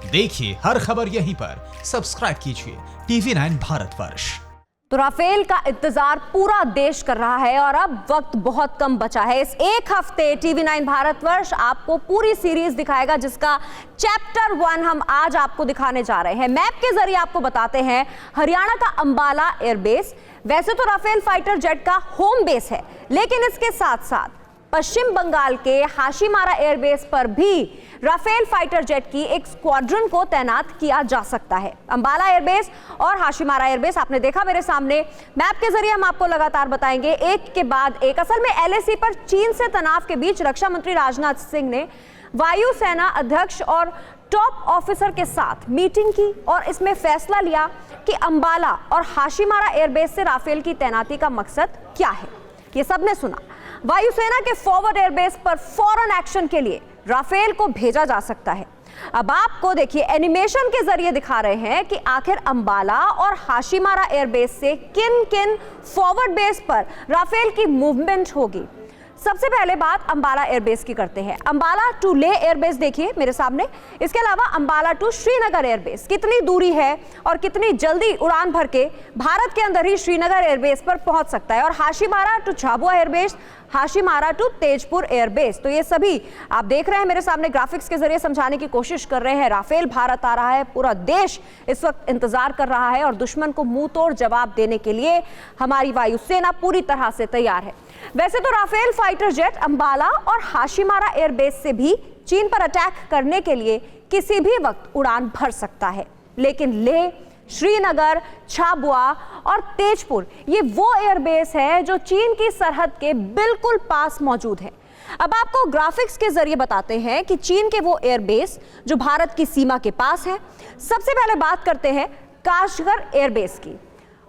देखिए हर खबर यहीं पर, सब्सक्राइब कीजिए TV9 भारतवर्ष। तो राफेल का इंतजार पूरा देश कर रहा है और अब वक्त बहुत कम बचा है। इस एक हफ्ते TV9 भारतवर्ष आपको पूरी सीरीज दिखाएगा, जिसका चैप्टर 1 हम आज आपको दिखाने जा रहे हैं। मैप के जरिए आपको बताते हैं हरियाणा का अंबाला एयरबेस वैसे तो राफेल फाइटर जेट का होम बेस है, लेकिन इसके साथ साथ पश्चिम बंगाल के हाशीमारा एयरबेस पर भी राफेल फाइटर जेट की एक स्क्वाड्रन को तैनात किया जा सकता है। अंबाला एयरबेस और हाशीमारा एयरबेस आपने देखा मेरे सामने। मैप के जरिए हम आपको लगातार बताएंगे एक के बाद एक। असल में LAC पर चीन से तनाव के बीच रक्षा मंत्री राजनाथ सिंह ने वायुसेना अध्यक्ष और टॉप ऑफिसर के साथ मीटिंग की और इसमें फैसला लिया कि अंबाला और हाशीमारा एयरबेस से राफेल की तैनाती का मकसद क्या है। ये सबने सुना। वायुसेना के फॉरवर्ड एयरबेस पर फौरन एक्शन के लिए राफेल को भेजा जा सकता है। अब आपको देखिए एनिमेशन के जरिए दिखा रहे हैं कि आखिर अंबाला और हाशीमारा एयरबेस से किन किन फॉरवर्ड बेस पर राफेल की मूवमेंट होगी। सबसे पहले बात अंबाला एयरबेस की करते हैं। अंबाला टू ले एयरबेस देखिए मेरे सामने। इसके अलावा अंबाला टू श्रीनगर एयरबेस कितनी दूरी है और कितनी जल्दी उड़ान भर के भारत के अंदर ही श्रीनगर एयरबेस पर पहुंच सकता है। और Hashimara to Jhabua airbase, Hashimara to Tezpur airbase, तो ये सभी आप देख रहे हैं मेरे सामने। ग्राफिक्स के जरिए समझाने की कोशिश कर रहे हैं। राफेल भारत आ रहा है, पूरा देश इस वक्त इंतजार कर रहा है और दुश्मन को मुंह तोड़ जवाब देने के लिए हमारी वायुसेना पूरी तरह से तैयार है। वैसे तो राफेल फाइटर जेट अंबाला और हाशीमारा एयरबेस से भी चीन पर अटैक करने के लिए किसी भी वक्त उड़ान भर सकता है, लेकिन लेह, श्रीनगर, झाबुआ और तेजपुर ये वो एयरबेस है जो चीन की सरहद के बिल्कुल पास मौजूद है। अब आपको ग्राफिक्स के जरिए बताते हैं कि चीन के वो एयरबेस जो भारत की सीमा के पास है। सबसे पहले बात करते हैं काशगर एयरबेस की।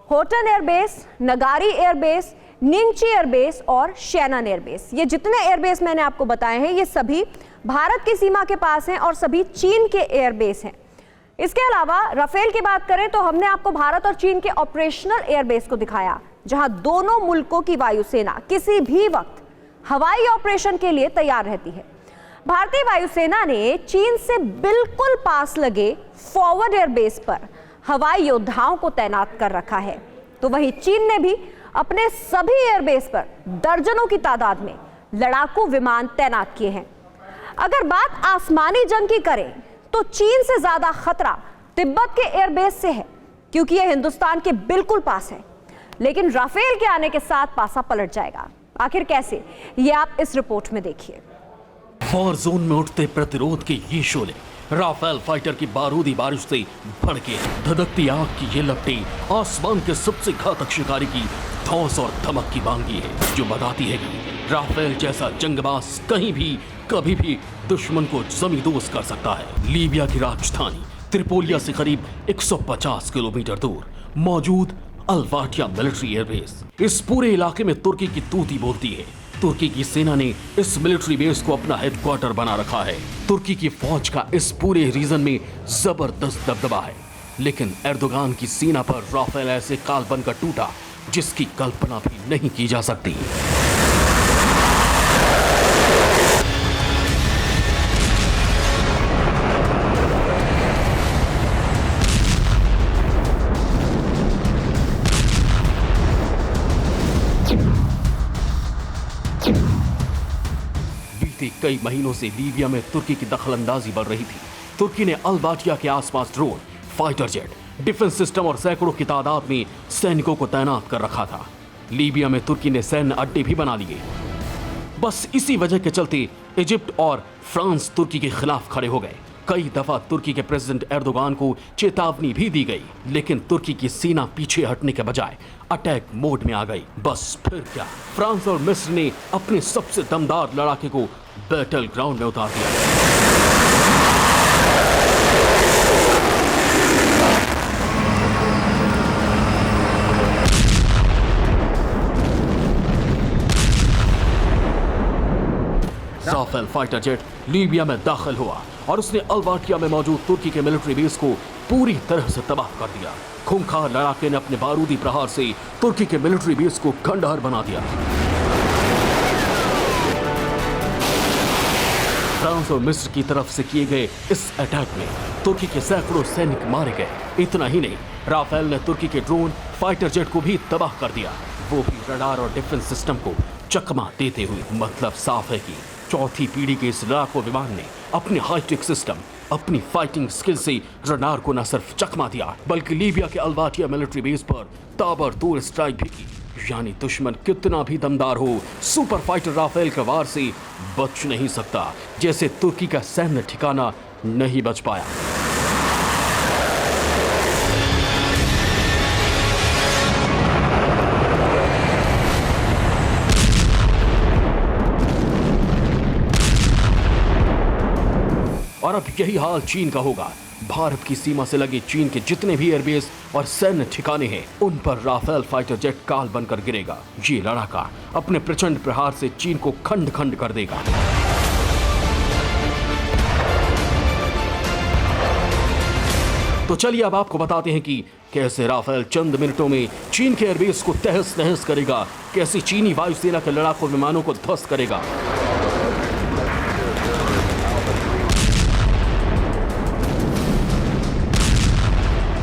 Hotan airbase, Ngari airbase, Nyingchi airbase और शैनन एयरबेस, ये जितने एयरबेस मैंने आपको बताए हैं ये सभी भारत की सीमा के पास हैं और सभी चीन के एयरबेस हैं। इसके अलावा राफेल की बात करें तो हमने आपको भारत और चीन के ऑपरेशनल एयरबेस को दिखाया, जहां दोनों मुल्कों की वायुसेना किसी भी वक्त हवाई ऑपरेशन के लिए तैयार रहती है। भारतीय वायुसेना ने चीन से बिल्कुल पास लगे फॉरवर्ड एयरबेस पर हवाई योद्धाओं को तैनात कर रखा है, तो वहीं चीन ने भी अपने सभी एयरबेस पर दर्जनों की तादाद में लड़ाकू विमान तैनात किए हैं। अगर बात आसमानी जंग की करें तो चीन से ज्यादा खतरा तिब्बत के एयरबेस से है, क्योंकि यह हिंदुस्तान के बिल्कुल पास है। लेकिन राफेल के आने के साथ पासा पलट जाएगा। आखिर कैसे, ये आप इस रिपोर्ट में देखिए। वॉर जोन में उठते प्रतिरोध के ये शोले राफेल फाइटर की बारूदी बारिश से भड़के धधकती आग की ये लपटें आसमान के सबसे घातक शिकारी की धौंस और धमक की बांगी है, जो बताती है कि राफेल जैसा जंगबाज कहीं भी कभी भी दुश्मन को जमींदोज कर सकता है। लीबिया की राजधानी त्रिपोलिया से करीब 150 किलोमीटर दूर मौजूद अल-वाटिया मिलिट्री एयरबेस इस पूरे इलाके में तुर्की की तूती बोलती है। तुर्की की सेना ने इस मिलिट्री बेस को अपना हेडक्वार्टर बना रखा है। तुर्की की फौज का इस पूरे रीजन में जबरदस्त दबदबा है, लेकिन एर्दोगान की सेना पर राफेल ऐसे काल बनकर टूटा जिसकी कल्पना भी नहीं की जा सकती। कई महीनों से लीबिया में तुर्की की दखलंदाजी बढ़ रही थी। तुर्की ने अल-वाटिया के आसपास drone, fighter jet, defence system और सैकड़ों की तादाद में सैनिकों को तैनात कर रखा था। लीबिया में तुर्की ने सैन्य अड्डे भी बना लिए। बस इसी वजह के चलते इजिप्ट और फ्रांस तुर्की के खिलाफ खड़े हो गए। कई दफा तुर्की के प्रेसिडेंट एर्दोगान को चेतावनी भी दी गई, लेकिन तुर्की की सेना पीछे हटने के बजाय अटैक मोड में आ गई। बस फिर क्या, फ्रांस और मिस्र ने अपने सबसे दमदार लड़ाके को बैटल ग्राउंड में उतार दिया। राफेल फाइटर जेट लीबिया में दाखिल हुआ और उसने अल-वाटिया में मौजूद तुर्की के मिलिट्री बेस को पूरी तरह से तबाह कर दिया। खूंखार लड़ाके ने अपने बारूदी प्रहार से तुर्की के मिलिट्री बेस को खंडहर बना दिया। फ्रांस और मिस्र की तरफ से किए गए इस अटैक में तुर्की के सैकड़ों सैनिक मारे गए। इतना ही नहीं, राफेल ने तुर्की के ड्रोन, फाइटर जेट को भी तबाह कर दिया, वो भी रडार और डिफेंस सिस्टम को चकमा देते हुए। मतलब साफ है कि चौथी पीढ़ी के इस लड़ाकू विमान ने अपने हाईटेक सिस्टम, अपनी फाइटिंग स्किल से रडार को न सिर्फ चकमा दिया, बल्कि लीबिया के अल्बाटिया मिलिट्री बेस पर ताबड़तोड़ स्ट्राइक भी की। यानी दुश्मन कितना भी दमदार हो, सुपर फाइटर राफेल के वार से बच नहीं सकता, जैसे तुर्की का सैन्य ठिकाना नहीं बच पाया। और अब यही हाल चीन का होगा। भारत की सीमा से लगे चीन के जितने भी एयरबेस और सैन्य ठिकाने हैं, उन पर राफेल फाइटर जेट काल बनकर गिरेगा। ये लड़ाका अपने प्रचंड प्रहार से चीन को खंड खंड कर देगा। तो चलिए अब आपको बताते हैं कि कैसे राफेल चंद मिनटों में चीन के एयरबेस को तहस नहस करेगा, कैसे चीनी वायुसेना के लड़ाकू विमानों को ध्वस्त करेगा।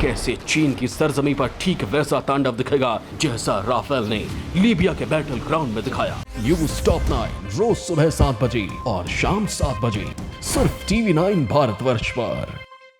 कैसे चीन की सरजमी पर ठीक वैसा तांडव दिखेगा जैसा राफेल ने लीबिया के बैटल ग्राउंड में दिखाया। न्यूज़ टॉप 9 रोज सुबह 7 बजे और शाम 7 बजे सिर्फ TV9 भारतवर्ष पर।